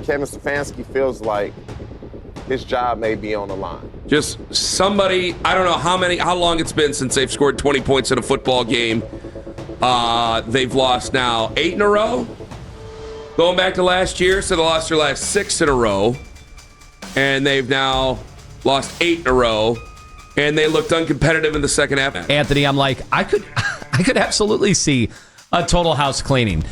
Kevin Stefanski feels like his job may be on the line. Just somebody, I don't know how long it's been since they've scored 20 points in a football game. They've lost now 8 in a row. Going back to last year, so they lost their last 6 in a row. And they've now lost 8 in a row. And they looked uncompetitive in the second half. Anthony, I'm like, I could absolutely see a total house cleaning.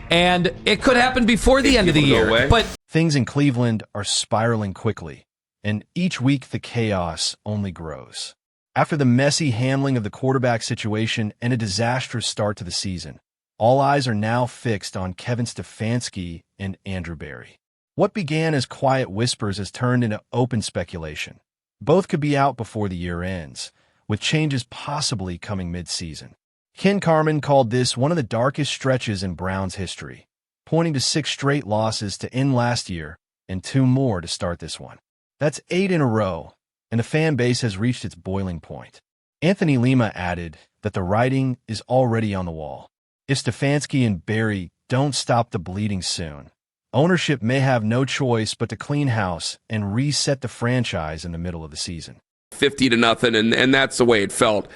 And it could happen before the end of the year. But things in Cleveland are spiraling quickly, and each week the chaos only grows. After the messy handling of the quarterback situation and a disastrous start to the season, all eyes are now fixed on Kevin Stefanski and Andrew Berry. What began as quiet whispers has turned into open speculation. Both could be out before the year ends, with changes possibly coming mid-season. Ken Carman called this one of the darkest stretches in Browns history, pointing to 6 straight losses to end last year and 2 more to start this one. That's 8 in a row, and the fan base has reached its boiling point. Anthony Lima added that the writing is already on the wall. If Stefanski and Berry don't stop the bleeding soon, ownership may have no choice but to clean house and reset the franchise in the middle of the season. 50-0, and that's the way it felt.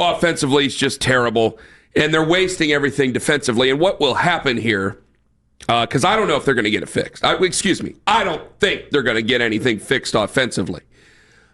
Offensively, it's just terrible, and they're wasting everything defensively. And what will happen here, because I don't know if they're going to get it fixed. I don't think they're going to get anything fixed offensively.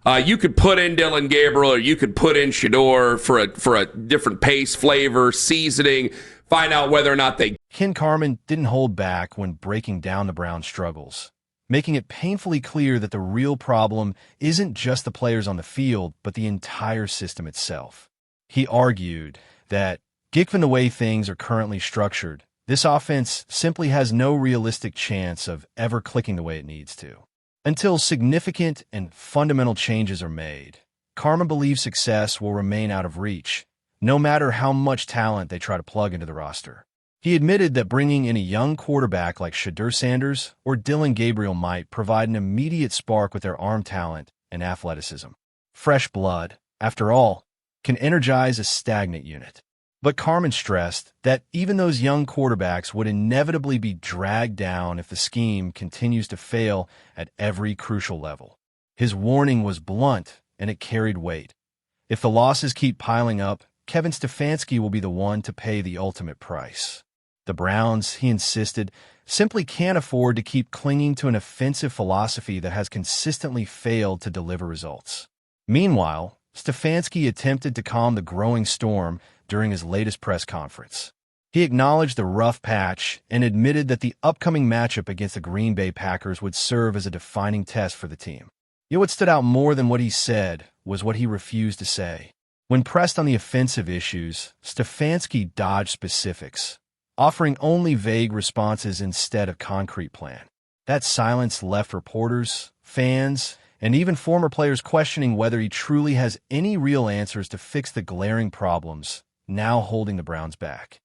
You could put in Dylan Gabriel, or you could put in Shador for a different pace, flavor, seasoning, find out whether or not they... Ken Carman didn't hold back when breaking down the Browns' struggles, making it painfully clear that the real problem isn't just the players on the field, but the entire system itself. He argued that, given the way things are currently structured, this offense simply has no realistic chance of ever clicking the way it needs to. Until significant and fundamental changes are made, Carman believes success will remain out of reach, no matter how much talent they try to plug into the roster. He admitted that bringing in a young quarterback like Shedeur Sanders or Dylan Gabriel might provide an immediate spark with their arm talent and athleticism. Fresh blood, after all, can energize a stagnant unit. But Carman stressed that even those young quarterbacks would inevitably be dragged down if the scheme continues to fail at every crucial level. His warning was blunt, and it carried weight. If the losses keep piling up, Kevin Stefanski will be the one to pay the ultimate price. The Browns, he insisted, simply can't afford to keep clinging to an offensive philosophy that has consistently failed to deliver results. Meanwhile, Stefanski attempted to calm the growing storm during his latest press conference. He acknowledged the rough patch and admitted that the upcoming matchup against the Green Bay Packers would serve as a defining test for the team. Yet what stood out more than what he said was what he refused to say. When pressed on the offensive issues, Stefanski dodged specifics, offering only vague responses instead of concrete plan. That silence left reporters, fans, and even former players questioning whether he truly has any real answers to fix the glaring problems now holding the Browns back.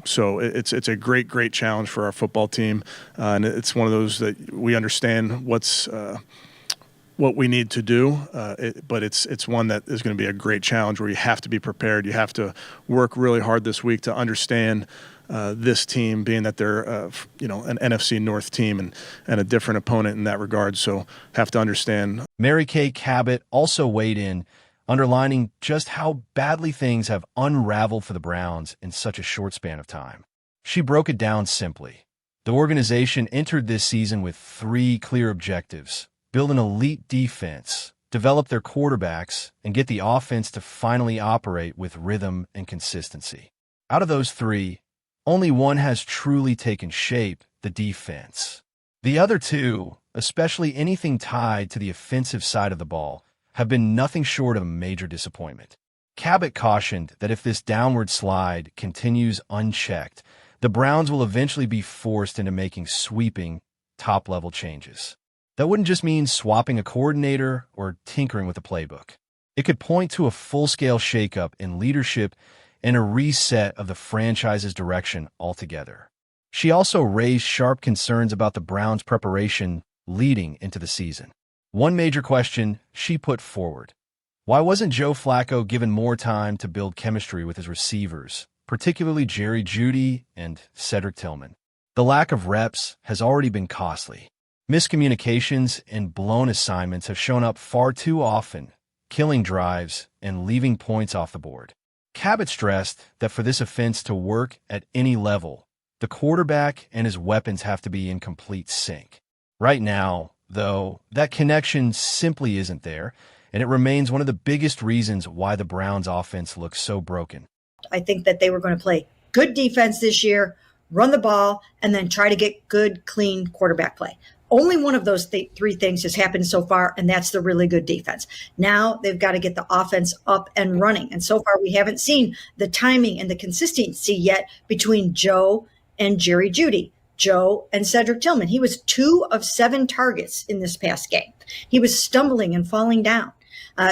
So it's a great challenge for our football team, and it's one of those that we understand what we need to do, but it's one that is going to be a great challenge where you have to be prepared. You have to work really hard this week to understand this team, being that they're an NFC North team and a different opponent in that regard. So have to understand. Mary Kay Cabot also weighed in, underlining just how badly things have unraveled for the Browns in such a short span of time. She broke it down simply. The organization entered this season with 3 clear objectives: build an elite defense, develop their quarterbacks, and get the offense to finally operate with rhythm and consistency. Out of those 3, only one has truly taken shape: the defense. The other 2, especially anything tied to the offensive side of the ball, have been nothing short of a major disappointment. Cabot cautioned that if this downward slide continues unchecked, the Browns will eventually be forced into making sweeping, top-level changes. That wouldn't just mean swapping a coordinator or tinkering with a playbook. It could point to a full-scale shakeup in leadership and a reset of the franchise's direction altogether. She also raised sharp concerns about the Browns' preparation leading into the season. One major question she put forward: why wasn't Joe Flacco given more time to build chemistry with his receivers, particularly Jerry Jeudy and Cedric Tillman? The lack of reps has already been costly. Miscommunications and blown assignments have shown up far too often, killing drives and leaving points off the board. Cabot stressed that for this offense to work at any level, the quarterback and his weapons have to be in complete sync. Right now, though, that connection simply isn't there, and it remains one of the biggest reasons why the Browns' offense looks so broken. I think that they were going to play good defense this year, run the ball, and then try to get good, clean quarterback play. Only one of those three things has happened so far, and that's the really good defense. Now they've got to get the offense up and running. And so far, we haven't seen the timing and the consistency yet between Joe and Jerry Jeudy, Joe and Cedric Tillman. He was 2 of 7 targets in this past game. He was stumbling and falling down.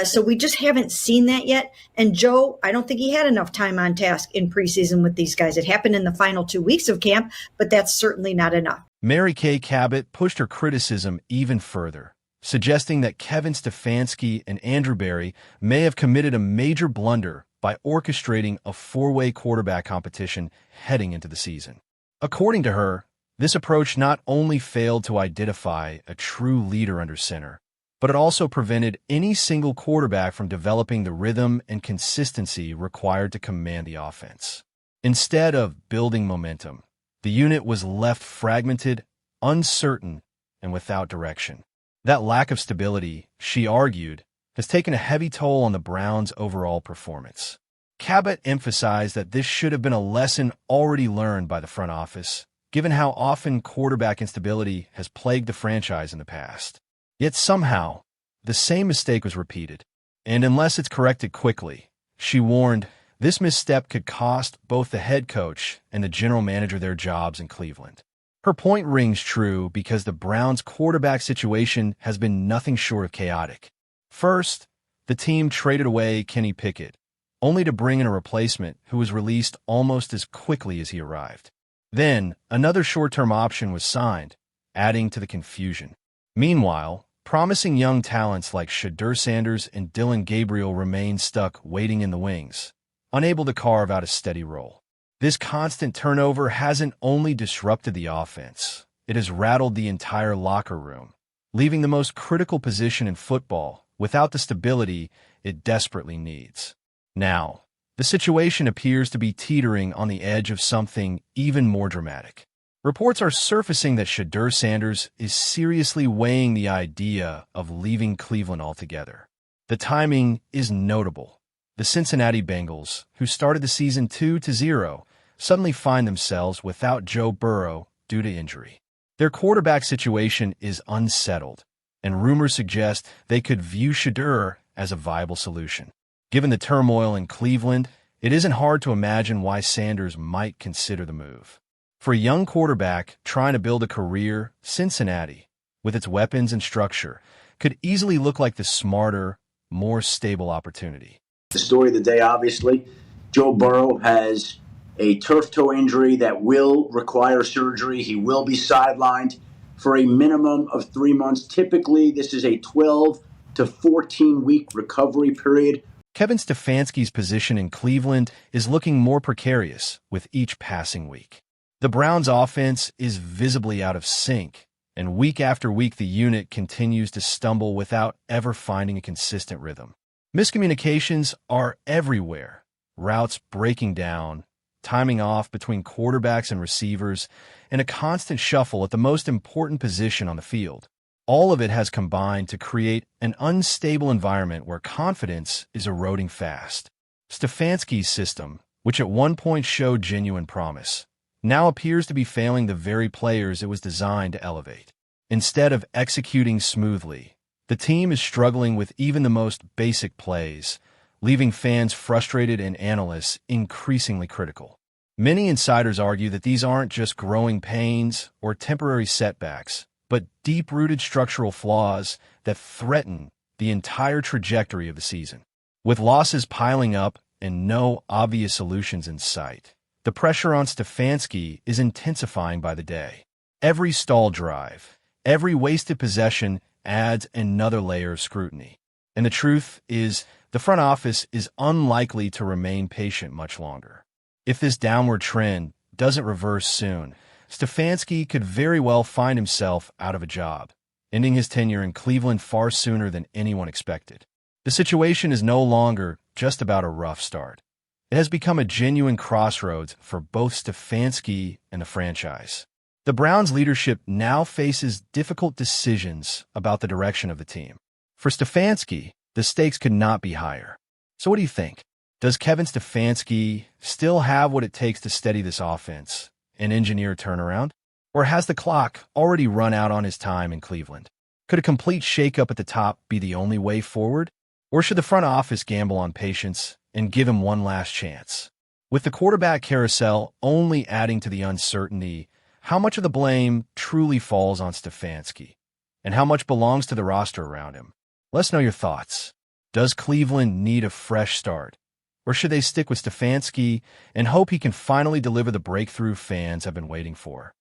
So we just haven't seen that yet. And Joe, I don't think he had enough time on task in preseason with these guys. It happened in the final 2 weeks of camp, but that's certainly not enough. Mary Kay Cabot pushed her criticism even further, suggesting that Kevin Stefanski and Andrew Berry may have committed a major blunder by orchestrating a 4-way quarterback competition heading into the season. According to her, this approach not only failed to identify a true leader under center, but it also prevented any single quarterback from developing the rhythm and consistency required to command the offense. Instead of building momentum, the unit was left fragmented, uncertain, and without direction. That lack of stability, she argued, has taken a heavy toll on the Browns' overall performance. Cabot emphasized that this should have been a lesson already learned by the front office, given how often quarterback instability has plagued the franchise in the past. Yet somehow, the same mistake was repeated, and unless it's corrected quickly, she warned, this misstep could cost both the head coach and the general manager their jobs in Cleveland. Her point rings true because the Browns' quarterback situation has been nothing short of chaotic. First, the team traded away Kenny Pickett, only to bring in a replacement who was released almost as quickly as he arrived. Then, another short-term option was signed, adding to the confusion. Meanwhile, promising young talents like Shadur Sanders and Dylan Gabriel remain stuck waiting in the wings, unable to carve out a steady role. This constant turnover hasn't only disrupted the offense, it has rattled the entire locker room, leaving the most critical position in football without the stability it desperately needs. Now, the situation appears to be teetering on the edge of something even more dramatic. Reports are surfacing that Shadur Sanders is seriously weighing the idea of leaving Cleveland altogether. The timing is notable. The Cincinnati Bengals, who started the season 2-0, suddenly find themselves without Joe Burrow due to injury. Their quarterback situation is unsettled, and rumors suggest they could view Shadur as a viable solution. Given the turmoil in Cleveland, it isn't hard to imagine why Sanders might consider the move. For a young quarterback trying to build a career, Cincinnati, with its weapons and structure, could easily look like the smarter, more stable opportunity. The story of the day, obviously, Joe Burrow has a turf toe injury that will require surgery. He will be sidelined for a minimum of 3 months. Typically, this is a 12 to 14-week recovery period. Kevin Stefanski's position in Cleveland is looking more precarious with each passing week. The Browns' offense is visibly out of sync, and week after week the unit continues to stumble without ever finding a consistent rhythm. Miscommunications are everywhere, routes breaking down, timing off between quarterbacks and receivers, and a constant shuffle at the most important position on the field. All of it has combined to create an unstable environment where confidence is eroding fast. Stefanski's system, which at one point showed genuine promise, now appears to be failing the very players it was designed to elevate. Instead of executing smoothly, the team is struggling with even the most basic plays, leaving fans frustrated and analysts increasingly critical. Many insiders argue that these aren't just growing pains or temporary setbacks, but deep-rooted structural flaws that threaten the entire trajectory of the season. With losses piling up and no obvious solutions in sight, the pressure on Stefanski is intensifying by the day. Every stall drive, every wasted possession adds another layer of scrutiny. And the truth is, the front office is unlikely to remain patient much longer. If this downward trend doesn't reverse soon, Stefanski could very well find himself out of a job, ending his tenure in Cleveland far sooner than anyone expected. The situation is no longer just about a rough start. It has become a genuine crossroads for both Stefanski and the franchise. The Browns' leadership now faces difficult decisions about the direction of the team. For Stefanski, the stakes could not be higher. So what do you think? Does Kevin Stefanski still have what it takes to steady this offense and engineer a turnaround? Or has the clock already run out on his time in Cleveland? Could a complete shakeup at the top be the only way forward? Or should the front office gamble on patience and give him one last chance? With the quarterback carousel only adding to the uncertainty, how much of the blame truly falls on Stefanski? And how much belongs to the roster around him? Let us know your thoughts. Does Cleveland need a fresh start? Or should they stick with Stefanski and hope he can finally deliver the breakthrough fans have been waiting for?